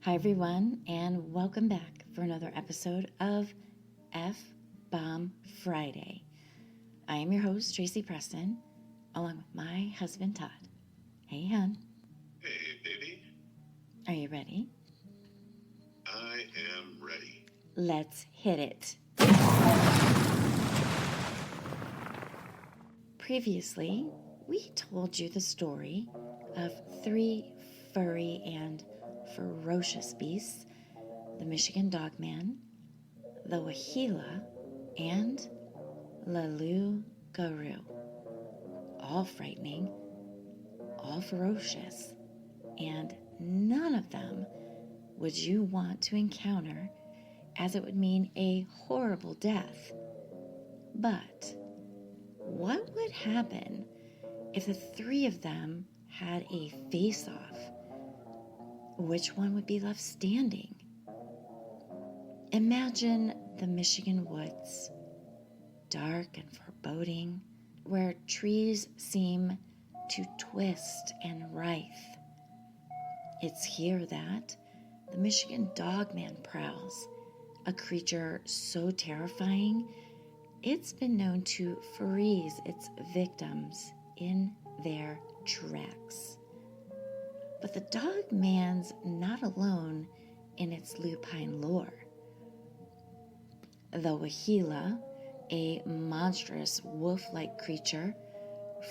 Hi, everyone, and welcome back for another episode of F-Bomb Friday. I am your host, Tracy Preston, along with my husband, Todd. Hey, hon. Hey, baby. Are you ready? I am ready. Let's hit it. Previously, we told you the story of three furry and ferocious beasts: the Michigan Dogman, the Wahila, and Laloo-Garoo. All frightening, all ferocious, and none of them would you want to encounter, as it would mean a horrible death. But what would happen if the three of them had a face-off? Which one would be left standing? Imagine the Michigan woods, dark and foreboding, where trees seem to twist and writhe. It's here that the Michigan Dogman prowls, a creature so terrifying it's been known to freeze its victims in their tracks. But the Dogman's not alone in its lupine lore. The Wahila, a monstrous wolf-like creature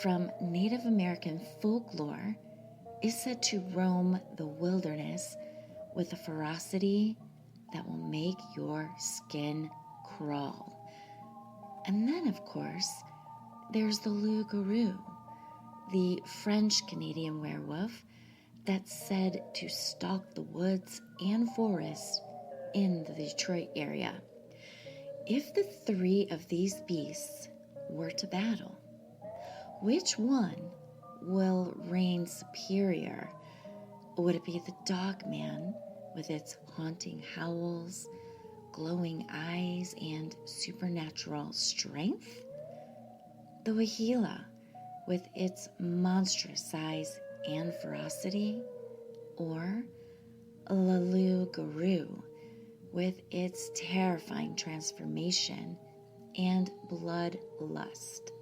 from Native American folklore, is said to roam the wilderness with a ferocity that will make your skin crawl. And then, of course, there's the Laloo-Garoo, the French-Canadian werewolf that's said to stalk the woods and forests in the Detroit area. If the three of these beasts were to battle, which one will reign superior? Would it be the Dogman with its haunting howls, glowing eyes, and supernatural strength? The Wahila with its monstrous size and ferocity? Or Laloo-Garoo with its terrifying transformation and bloodlust?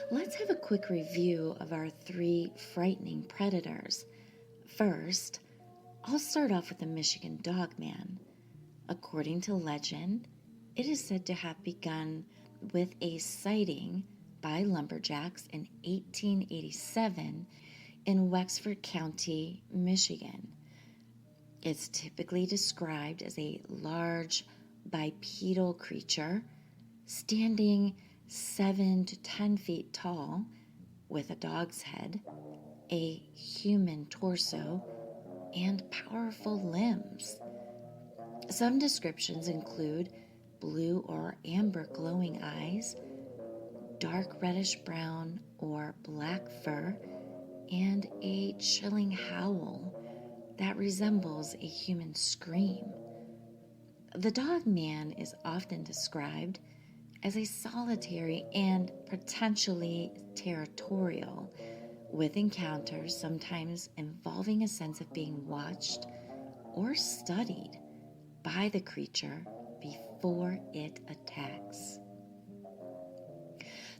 Let's have a quick review of our three frightening predators. First, I'll start off with the Michigan Dogman. According to legend, it is said to have begun with a sighting by lumberjacks in 1887 in Wexford County, Michigan. It's typically described as a large bipedal creature standing 7 to 10 feet tall with a dog's head, a human torso, and powerful limbs. Some descriptions include blue or amber glowing eyes, dark reddish brown or black fur, and a chilling howl that resembles a human scream. The Dogman is often described as a solitary and potentially territorial, with encounters sometimes involving a sense of being watched or studied by the creature before it attacks.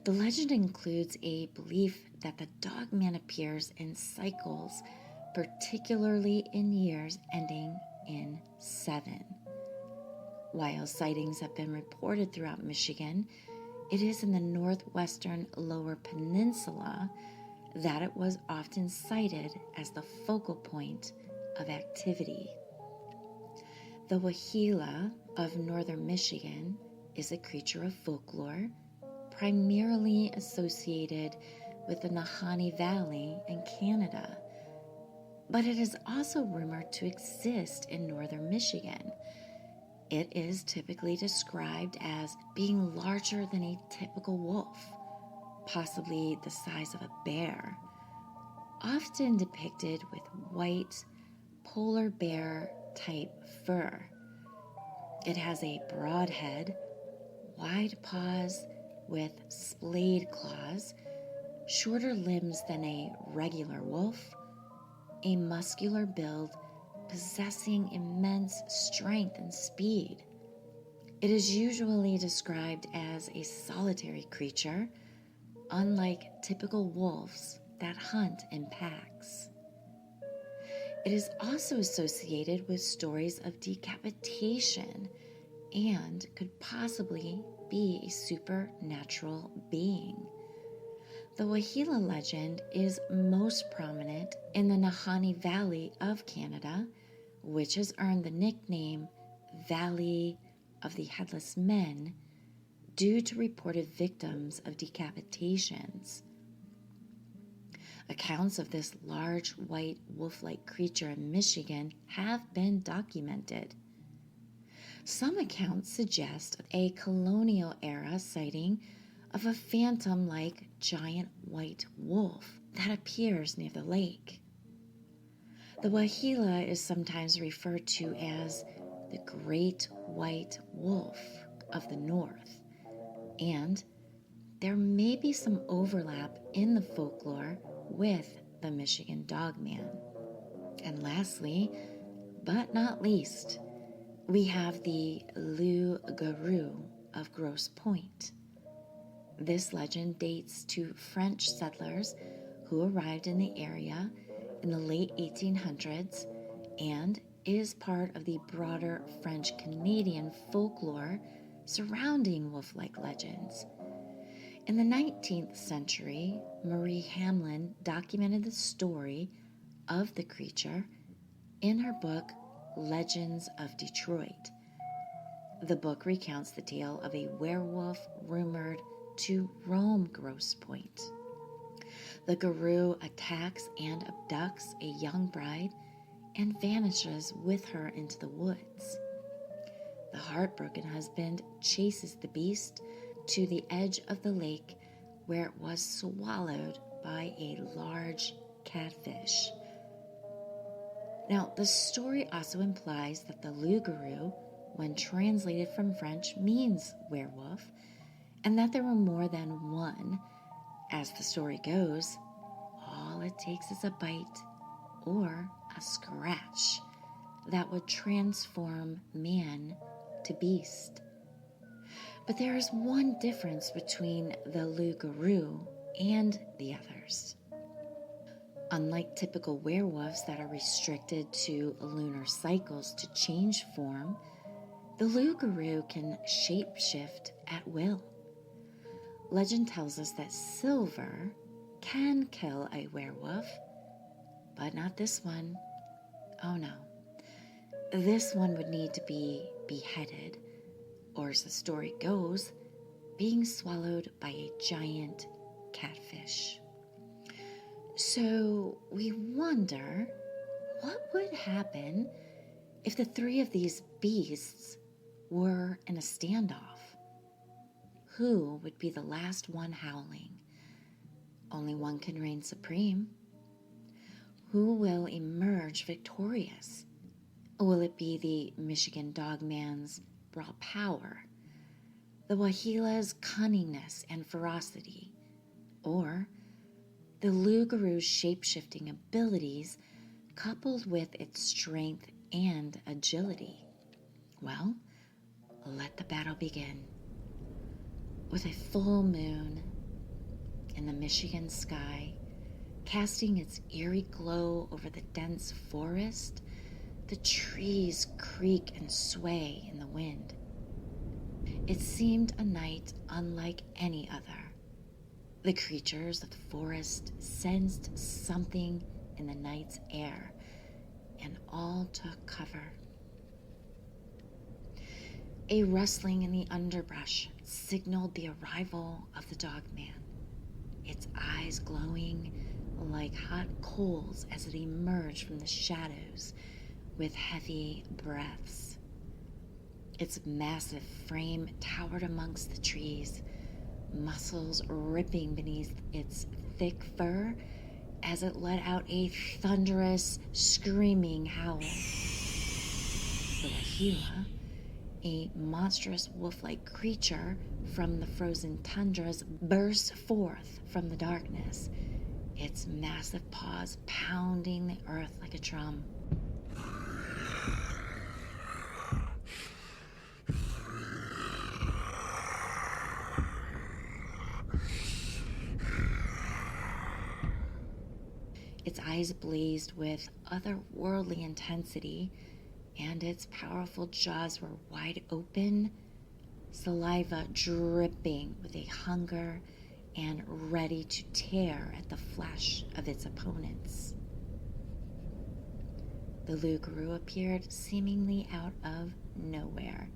The legend includes a belief that the Dogman appears in cycles, particularly in years ending in 7. While sightings have been reported throughout Michigan, it is in the northwestern Lower Peninsula that it was often cited as the focal point of activity. The Wahila of northern Michigan is a creature of folklore, primarily associated with the Nahanni Valley in Canada, but it is also rumored to exist in northern Michigan. It is typically described as being larger than a typical wolf, possibly the size of a bear, often depicted with white polar bear type fur. It has a broad head, wide paws with splayed claws, shorter limbs than a regular wolf, a muscular build, possessing immense strength and speed. It is usually described as a solitary creature, unlike typical wolves that hunt in packs. It is also associated with stories of decapitation and could possibly be a supernatural being. The Wahila legend is most prominent in the Nahanni Valley of Canada, which has earned the nickname Valley of the Headless Men due to reported victims of decapitations. Accounts of this large white wolf-like creature in Michigan have been documented. Some accounts suggest a colonial-era sighting of a phantom-like giant white wolf that appears near the lake. The Wahila is sometimes referred to as the Great White Wolf of the North, and there may be some overlap in the folklore with the Michigan Dogman. And lastly, but not least, we have the loup-garou of Grosse Pointe. This legend dates to French settlers who arrived in the area in the late 1800s and is part of the broader French-Canadian folklore surrounding wolf-like legends. In the 19th century, Marie Hamlin documented the story of the creature in her book, Legends of Detroit. The book recounts the tale of a werewolf rumored to roam Grosse Pointe. The garou attacks and abducts a young bride and vanishes with her into the woods. The heartbroken husband chases the beast to the edge of the lake where it was swallowed by a large catfish. Now, the story also implies that the loup-garou, when translated from French, means werewolf, and that there were more than one. As the story goes, all it takes is a bite or a scratch that would transform man to beast. But there is one difference between the loup-garou and the others. Unlike typical werewolves that are restricted to lunar cycles to change form, the loup-garou can shapeshift at will. Legend tells us that silver can kill a werewolf, but not this one. Oh no. This one would need to be beheaded, or as the story goes, being swallowed by a giant catfish. So we wonder, what would happen if the three of these beasts were in a standoff? Who would be the last one howling? Only one can reign supreme. Who will emerge victorious? Will it be the Michigan Dogman's raw power, the Wahila's cunningness and ferocity, or the loup-garou's shape-shifting abilities coupled with its strength and agility? Well, let the battle begin. With a full moon in the Michigan sky, casting its eerie glow over the dense forest, the trees creak and sway in the wind. It seemed a night unlike any other. The creatures of the forest sensed something in the night's air, and all took cover. A rustling in the underbrush signaled the arrival of the Dogman, its eyes glowing like hot coals as it emerged from the shadows with heavy breaths. Its massive frame towered amongst the trees, muscles ripping beneath its thick fur as it let out a thunderous, screaming howl. The Wahila, a monstrous wolf-like creature from the frozen tundras, burst forth from the darkness, its massive paws pounding the earth like a drum. Its eyes blazed with otherworldly intensity, and its powerful jaws were wide open, saliva dripping with a hunger and ready to tear at the flesh of its opponents. The loup-garou appeared seemingly out of nowhere,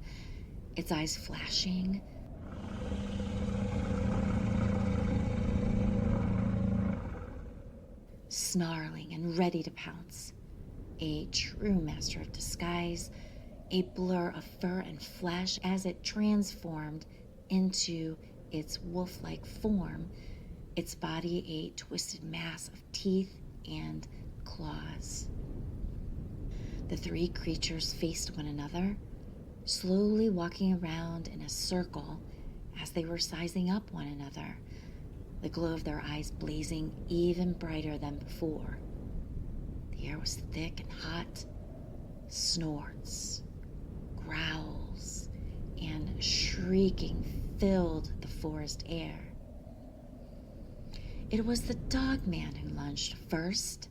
its eyes flashing, snarling and ready to pounce. A true master of disguise, a blur of fur and flesh as it transformed into its wolf-like form, its body a twisted mass of teeth and claws. The three creatures faced one another, slowly walking around in a circle as they were sizing up one another, the glow of their eyes blazing even brighter than before. The air was thick and hot. Snorts, growls, and shrieking filled the forest air. It was the dog man who lunged first.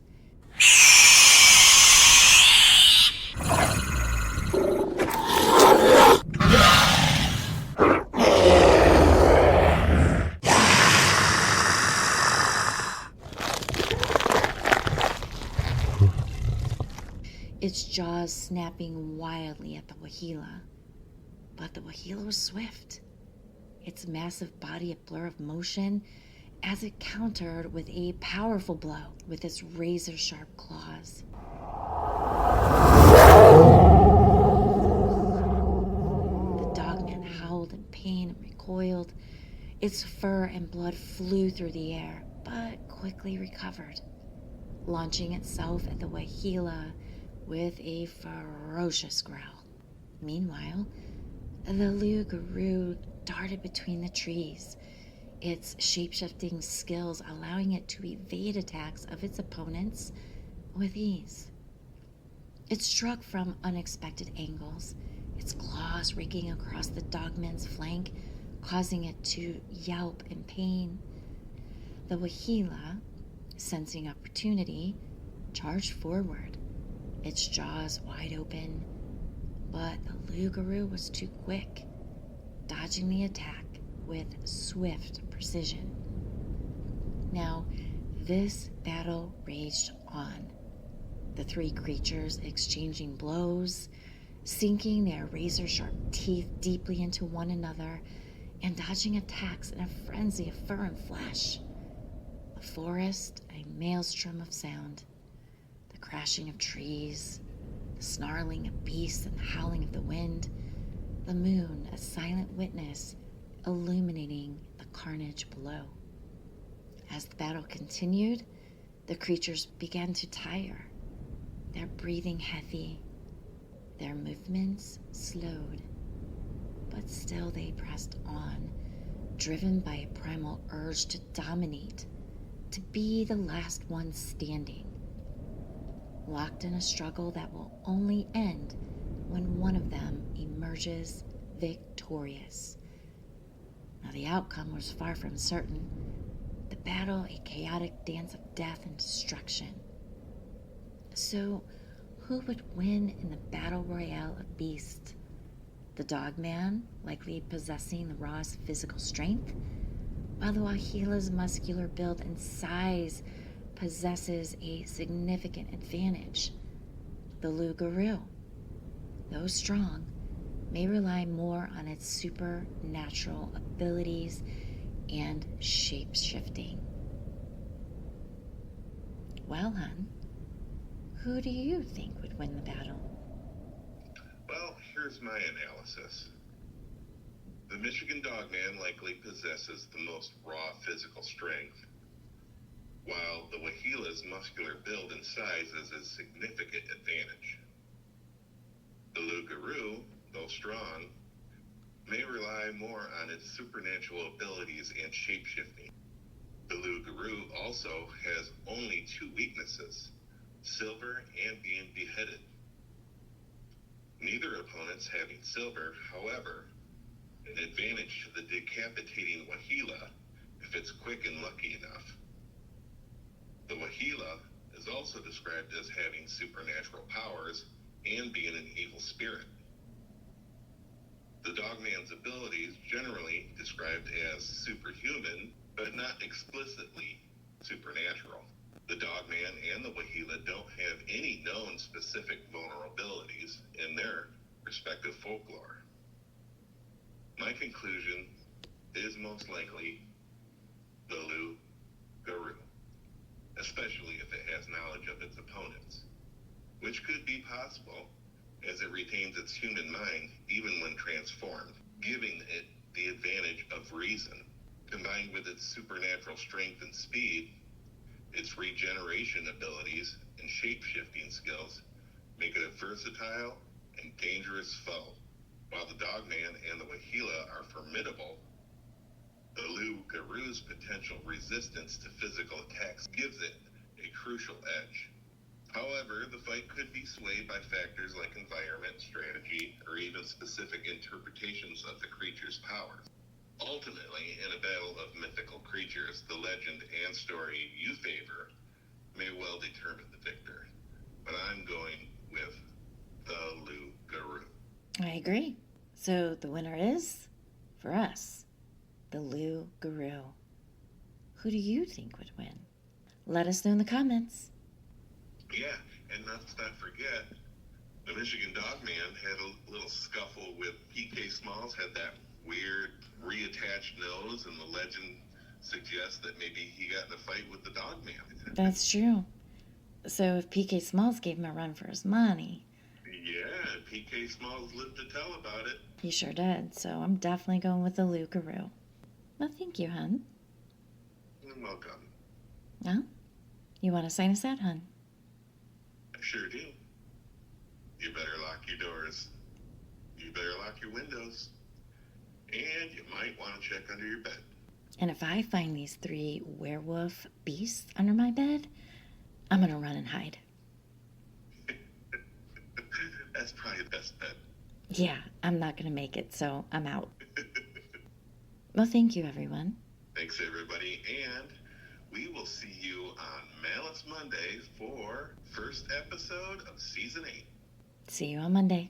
Its jaws snapping wildly at the Wahila. But the Wahila was swift, its massive body a blur of motion as it countered with a powerful blow with its razor-sharp claws. The dogman howled in pain and recoiled. Its fur and blood flew through the air, but quickly recovered, launching itself at the Wahila with a ferocious growl. Meanwhile, the loup-garou darted between the trees, its shape-shifting skills allowing it to evade attacks of its opponents with ease. It struck from unexpected angles, its claws raking across the dogman's flank, causing it to yelp in pain. The Wahila, sensing opportunity, charged forward, its jaws wide open, but the loup-garou was too quick, dodging the attack with swift precision. Now, this battle raged on, the three creatures exchanging blows, sinking their razor-sharp teeth deeply into one another, and dodging attacks in a frenzy of fur and flesh. The forest, a maelstrom of sound, the crashing of trees, the snarling of beasts and howling of the wind, the moon a silent witness illuminating the carnage below. As the battle continued, the creatures began to tire, their breathing heavy, their movements slowed, but still they pressed on, driven by a primal urge to dominate, to be the last one standing, locked in a struggle that will only end when one of them emerges victorious. Now, the outcome was far from certain. The battle, a chaotic dance of death and destruction. So, who would win in the battle royale of beasts? The dogman, likely possessing the rawest physical strength, while the Wahila's muscular build and size possesses a significant advantage. The loup-garou, though strong, may rely more on its supernatural abilities and shape-shifting. Well, hun, who do you think would win the battle? Well, here's my analysis. The Michigan Dogman likely possesses the most raw physical strength, while the Wahila's muscular build and size is a significant advantage. The loup-garou, though strong, may rely more on its supernatural abilities and shape-shifting. The loup-garou also has only two weaknesses, silver and being beheaded. Neither opponent's having silver, however, an advantage to the decapitating Wahila if it's quick and lucky enough. The Wahila is also described as having supernatural powers and being an evil spirit. The Dogman's abilities generally described as superhuman, but not explicitly supernatural. The Dogman and the Wahila don't have any known specific vulnerabilities in their respective folklore. My conclusion is most likely the Loup-Garou, especially if it has knowledge of its opponents, which could be possible as it retains its human mind even when transformed, giving it the advantage of reason. Combined with its supernatural strength and speed, its regeneration abilities and shape-shifting skills make it a versatile and dangerous foe. While the Dogman and the Wahila are formidable, the Loup-Garou's potential resistance to physical attacks gives it a crucial edge. However, the fight could be swayed by factors like environment, strategy, or even specific interpretations of the creature's powers. Ultimately, in a battle of mythical creatures, the legend and story you favor may well determine the victor. But I'm going with the Loup-Garou. I agree. So the winner is, for us, the Loup-Garou. Who do you think would win? Let us know in the comments. Yeah, and let's not forget, the Michigan Dogman had a little scuffle with PK Smalls, had that weird reattached nose, and the legend suggests that maybe he got in a fight with the Dogman. That's true. So if PK Smalls gave him a run for his money. Yeah, PK Smalls lived to tell about it. He sure did, so I'm definitely going with the Loup-Garou. Well, thank you, hun. You're welcome. Well, you want to sign us out, hun? I sure do. You better lock your doors. You better lock your windows. And you might want to check under your bed. And if I find these 3 werewolf beasts under my bed, I'm going to run and hide. That's probably the best bet. Yeah, I'm not going to make it, so I'm out. Well, thank you, everyone. Thanks, everybody. And we will see you on Malice Monday for first episode of Season 8. See you on Monday.